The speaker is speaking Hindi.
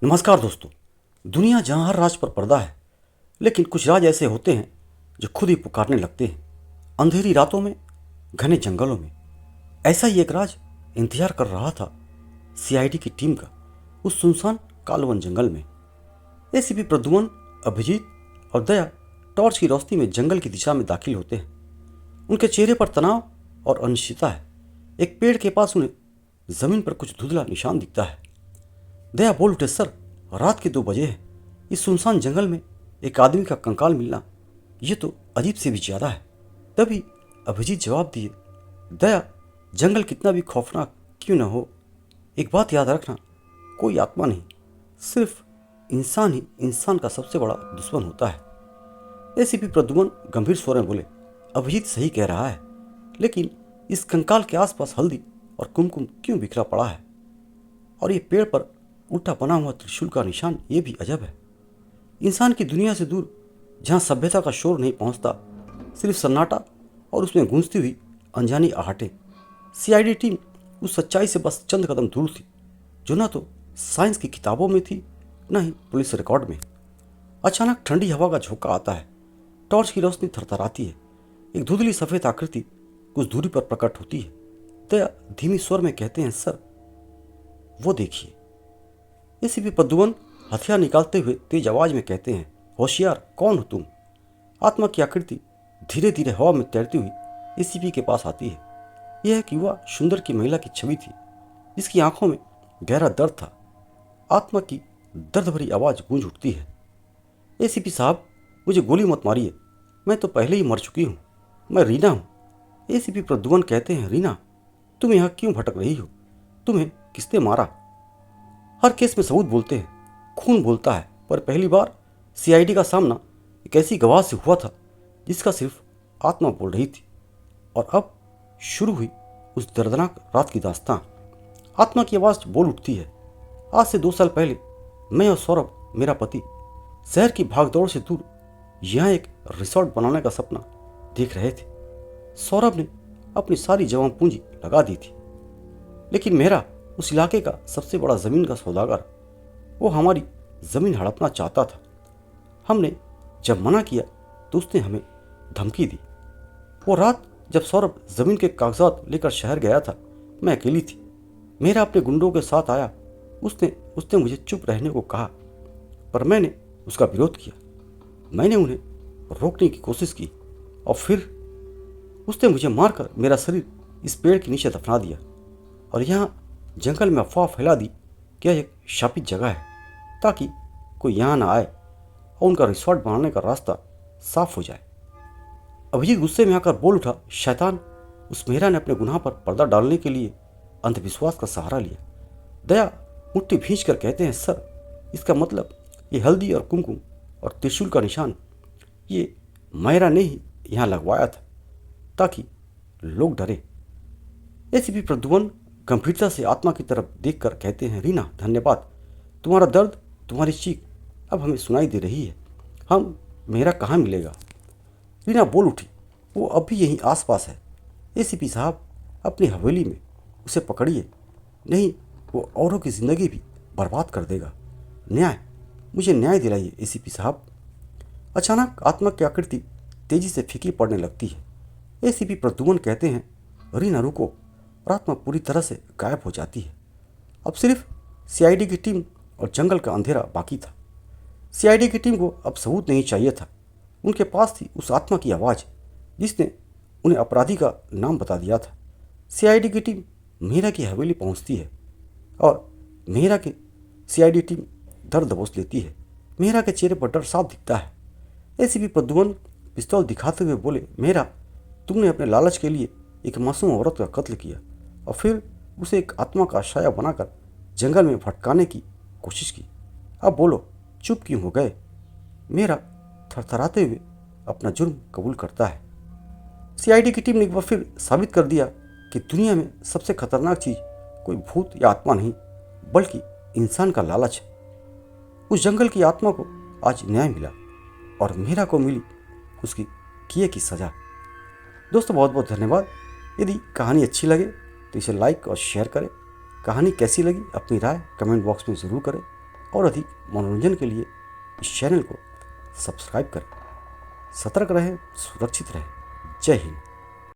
नमस्कार दोस्तों। दुनिया जहाँ हर राज पर पर्दा है, लेकिन कुछ राज ऐसे होते हैं जो खुद ही पुकारने लगते हैं। अंधेरी रातों में, घने जंगलों में ऐसा ही एक राज इंतजार कर रहा था सीआईडी की टीम का उस सुनसान कालवन जंगल में। एसीपी प्रद्युमन, अभिजीत और दया टॉर्च की रोशनी में जंगल की दिशा में दाखिल होते हैं। उनके चेहरे पर तनाव और अनिश्चितता है। एक पेड़ के पास उन्हें जमीन पर कुछ धुंधला निशान दिखता है। दया बोल उठे, सर, रात के 2 बजे है। इस सुनसान जंगल में एक आदमी का कंकाल मिलना, ये तो अजीब से भी ज्यादा है। तभी अभिजीत जवाब दिए, दया, जंगल कितना भी खौफनाक क्यों न हो, एक बात याद रखना, कोई आत्मा नहीं, सिर्फ इंसान ही इंसान का सबसे बड़ा दुश्मन होता है। एसीपी प्रद्युमन गंभीर स्वर में बोले, अभिजीत सही कह रहा है, लेकिन इस कंकाल के आसपास हल्दी और कुमकुम क्यों बिखरा पड़ा है? और ये पेड़ पर उल्टा बना हुआ त्रिशूल का निशान, ये भी अजब है। इंसान की दुनिया से दूर, जहाँ सभ्यता का शोर नहीं पहुँचता, सिर्फ सन्नाटा और उसमें गूंजती हुई अनजानी आहटें। सीआईडी टीम उस सच्चाई से बस चंद कदम दूर थी, जो न तो साइंस की किताबों में थी, न ही पुलिस रिकॉर्ड में। अचानक ठंडी हवा का झोंका आता है। टॉर्च की रोशनी थरथराती है। एक धुंधली सफेद आकृति कुछ दूरी पर प्रकट होती है। दया धीमी स्वर में कहते हैं, सर, वो देखिए। एसीपी प्रद्युमन हथियार निकालते हुए तेज आवाज में कहते हैं, होशियार, कौन हो तुम? आत्मा की आकृति धीरे धीरे हवा में तैरती हुई एसीपी के पास आती है। यह एक युवा सुंदर की महिला की छवि थी, जिसकी आंखों में गहरा दर्द था। आत्मा की दर्द भरी आवाज गूंज उठती है, एसीपी साहब, मुझे गोली मत मारिए, मैं तो पहले ही मर चुकी हूँ, मैं रीना हूँ। एसीपी प्रद्युमन कहते हैं, रीना, तुम यहाँ क्यों भटक रही हो? तुम्हें किसने मारा? हर केस में सबूत बोलते हैं, खून बोलता है, पर पहली बार सीआईडी का सामना एक ऐसी गवाह से हुआ था जिसका सिर्फ आत्मा बोल रही थी। और अब शुरू हुई उस दर्दनाक रात की दास्तां। आत्मा की आवाज बोल उठती है, आज से 2 साल पहले मैं और सौरभ, मेरा पति, शहर की भागदौड़ से दूर यहाँ एक रिसोर्ट बनाने का सपना देख रहे थे। सौरभ ने अपनी सारी जमा पूंजी लगा दी थी, लेकिन मेरा उस इलाके का सबसे बड़ा जमीन का सौदागर, वो हमारी जमीन हड़पना चाहता था। हमने जब मना किया तो उसने हमें धमकी दी। वो रात जब सौरभ जमीन के कागजात लेकर शहर गया था, मैं अकेली थी। मेरा अपने गुंडों के साथ आया। उसने उसने मुझे चुप रहने को कहा, पर मैंने उसका विरोध किया। मैंने उन्हें रोकने की कोशिश की और फिर उसने मुझे मारकर मेरा शरीर इस पेड़ के नीचे दफना दिया और यहाँ जंगल में अफवाह फैला दी कि यह एक शापित जगह है, ताकि कोई यहाँ ना आए और उनका रिसोर्ट बनाने का रास्ता साफ हो जाए। अभिजीत गुस्से में आकर बोल उठा, शैतान, उस मेहरा ने अपने गुनाह पर पर्दा डालने के लिए अंधविश्वास का सहारा लिया। दया मुट्ठी भींच कर कहते हैं, सर, इसका मतलब ये हल्दी और कुमकुम और त्रिशूल का निशान, ये मेहरा ने ही यहाँ लगवाया था ताकि लोग डरे। एसीपी प्रद्युमन गंभीरता से आत्मा की तरफ देखकर कहते हैं, रीना, धन्यवाद, तुम्हारा दर्द, तुम्हारी चीख अब हमें सुनाई दे रही है। हम मेरा कहाँ मिलेगा? रीना बोल उठी, वो अब भी यहीं आसपास है। एसीपी साहब, अपनी हवेली में उसे पकड़िए, नहीं वो औरों की जिंदगी भी बर्बाद कर देगा। न्याय, मुझे न्याय दिलाइए एसीपी साहब। अचानक आत्मा की आकृति तेजी से फीकी पड़ने लगती है। एसीपी प्रद्युमन कहते हैं, रीना रुको, और आत्मा पूरी तरह से गायब हो जाती है। अब सिर्फ सीआईडी की टीम और जंगल का अंधेरा बाकी था। सीआईडी की टीम को अब सबूत नहीं चाहिए था, उनके पास थी उस आत्मा की आवाज़ जिसने उन्हें अपराधी का नाम बता दिया था। सीआईडी की टीम मीरा की हवेली पहुंचती है और मीरा की सीआईडी टीम डर दबोच लेती है। मीरा के चेहरे पर डर साफ दिखता है। एसीपी प्रद्युमन पिस्तौल दिखाते हुए बोले, मेरा, तुमने अपने लालच के लिए एक मासूम औरत का कत्ल किया और फिर उसे एक आत्मा का साया बनाकर जंगल में भटकाने की कोशिश की। अब बोलो, चुप क्यों हो गए? मेरा थरथराते हुए अपना जुर्म कबूल करता है। सीआईडी की टीम ने एक बार फिर साबित कर दिया कि दुनिया में सबसे खतरनाक चीज कोई भूत या आत्मा नहीं, बल्कि इंसान का लालच है। उस जंगल की आत्मा को आज न्याय मिला और मेरा को मिली उसकी किए की सजा। दोस्तों, बहुत बहुत धन्यवाद। यदि कहानी अच्छी लगे तो इसे लाइक और शेयर करें। कहानी कैसी लगी अपनी राय कमेंट बॉक्स में ज़रूर करें और अधिक मनोरंजन के लिए इस चैनल को सब्सक्राइब करें। सतर्क रहें, सुरक्षित रहें। जय हिंद।